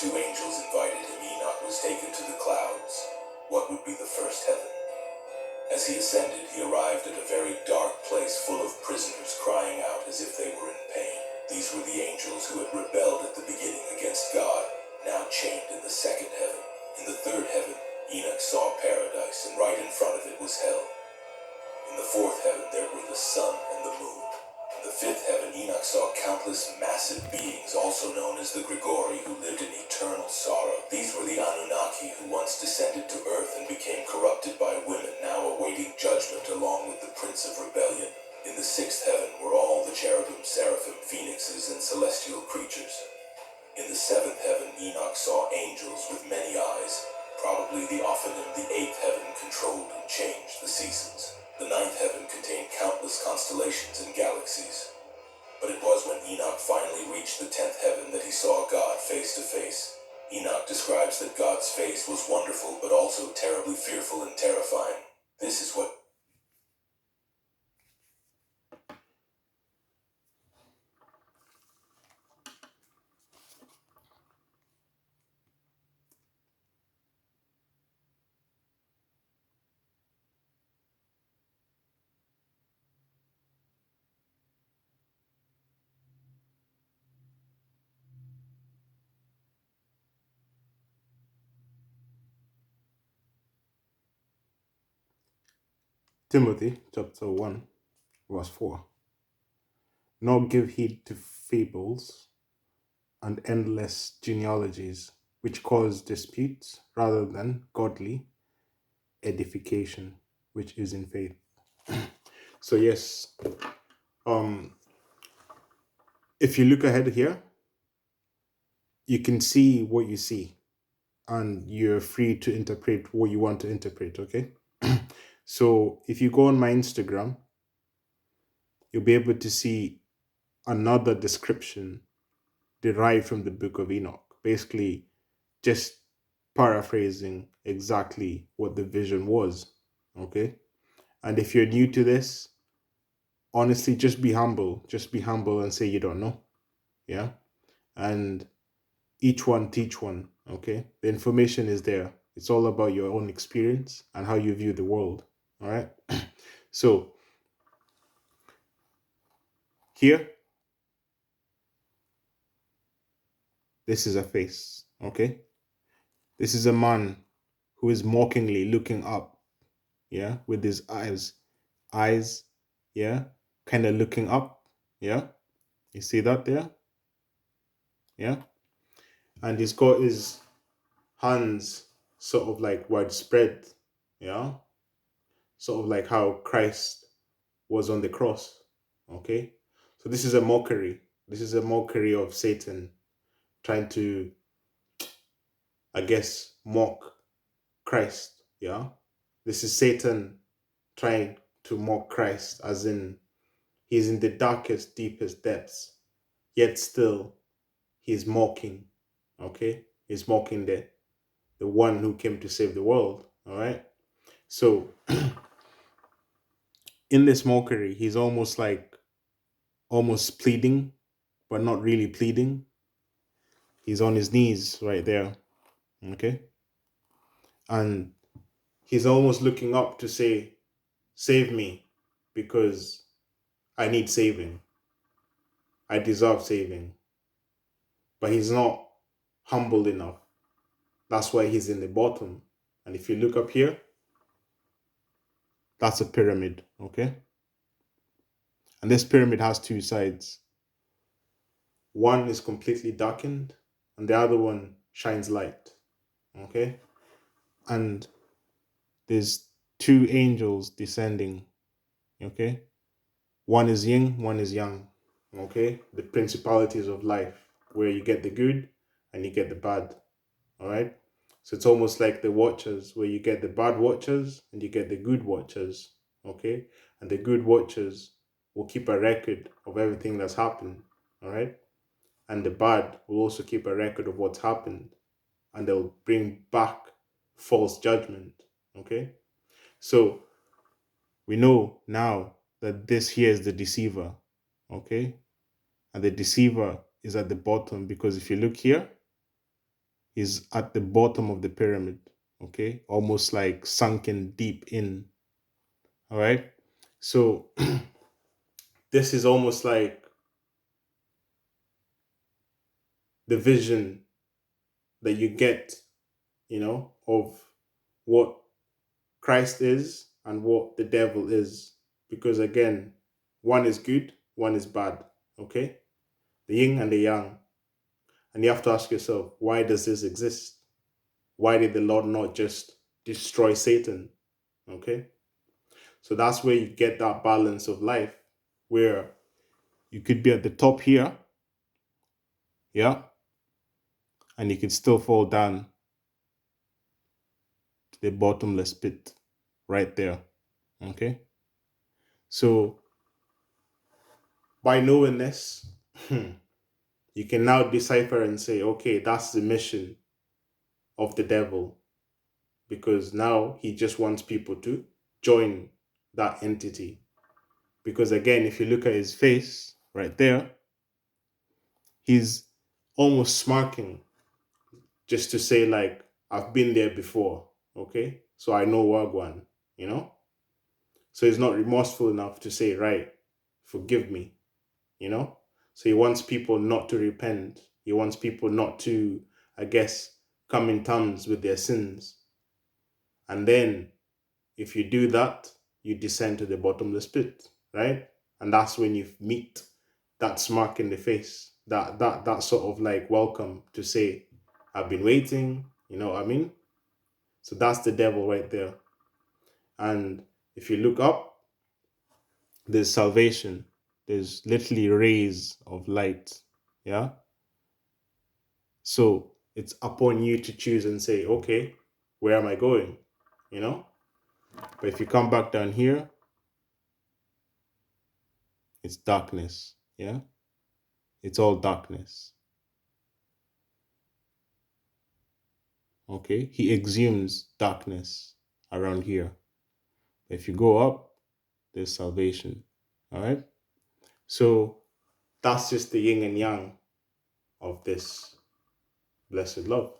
two angels invited him, Enoch was taken to the clouds. What would be the first heaven? As he ascended, he arrived at a very dark place full of prisoners crying out as if they were in pain. These were the angels who had rebelled at the beginning against God, now chained in the second heaven. In the third heaven, Enoch saw paradise, and right in front of it was hell. In the fourth heaven, there were the sun and the moon. In the fifth heaven, Enoch saw countless massive beings, also known as the Grigori, who lived in eternal sorrow. These were the Anunnaki, who once descended to earth and became corrupted by women, now awaiting judgment along with the Prince of Rebellion. In the sixth heaven were all the cherubim, seraphim, phoenixes, and celestial creatures. In the seventh heaven, Enoch saw angels with many eyes. Probably the Ophanim. The eighth heaven controlled and changed the seasons. The ninth heaven contained countless constellations and galaxies. But it was when Enoch finally reached the 10th heaven that he saw God face to face. Enoch describes that God's face was wonderful, but also terribly fearful and terrifying. This is what Timothy chapter 1 verse 4. Nor give heed to fables and endless genealogies, which cause disputes, rather than godly edification, which is in faith. So yes, if you look ahead here, you can see what you see, and you're free to interpret what you want to interpret, okay? So if you go on my Instagram, you'll be able to see another description derived from the book of Enoch, basically just paraphrasing exactly what the vision was, okay? And if you're new to this, honestly, just be humble and say you don't know, yeah? And each one teach one, okay? The information is there. It's all about your own experience and how you view the world, all right? So here, this is a face, okay? This is a man who is mockingly looking up, yeah, with his eyes, yeah, kind of looking up, yeah. You see that there, yeah, and he's got his hands sort of like widespread, yeah, sort of like how Christ was on the cross, okay. So this is a mockery. This is a mockery of Satan trying to, I guess, mock Christ, yeah. This is Satan trying to mock Christ, as in he's in the darkest, deepest depths, yet still he's mocking, okay? He's mocking the one who came to save the world, all right? So in this mockery, he's almost like almost pleading, but not really pleading. He's on his knees right there, okay? And he's almost looking up to say, save me, because I need saving. I deserve saving. But he's not humble enough. That's why he's in the bottom. And if you look up here, that's a pyramid, okay? And this pyramid has two sides. One is completely darkened, and the other one shines light, okay? And there's two angels descending, okay? One is yin, one is yang, okay? The principalities of life, where you get the good and you get the bad, all right? So it's almost like the watchers, where you get the bad watchers and you get the good watchers, okay? And the good watchers will keep a record of everything that's happened, all right? And the bad will also keep a record of what's happened, and they'll bring back false judgment, okay? So we know now that this here is the deceiver, okay? And the deceiver is at the bottom, because if you look here, He's at the bottom of the pyramid, okay? Almost like sunken deep in. All right. So this is almost like the vision that you get, of what Christ is and what the devil is. Because again, one is good, one is bad, okay? The yin and the yang. And you have to ask yourself, why does this exist? Why did the Lord not just destroy Satan? Okay? So that's where you get that balance of life where you could be at the top here, yeah, and you could still fall down to the bottomless pit right there. Okay? So by knowing this, you can now decipher and say, okay, that's the mission of the devil, because now he just wants people to join that entity. Because again, if you look at his face right there, he's almost smirking just to say, like, I've been there before, okay? So I know Wagwan, you know? So he's not remorseful enough to say, right, forgive me, you know? So he wants people not to repent. He wants people not to, I guess, come in terms with their sins. And then if you do that, you descend to the bottomless pit, right? And that's when you meet that smirk in the face, that sort of like welcome to say, I've been waiting, you know what I mean? So that's the devil right there. And if you look up, there's salvation. There's literally rays of light. Yeah. So it's upon you to choose and say, okay, where am I going? You know? But if you come back down here, it's darkness. Yeah. It's all darkness. Okay. He exhumes darkness around here. If you go up, there's salvation. All right. So that's just the yin and yang of this blessed love.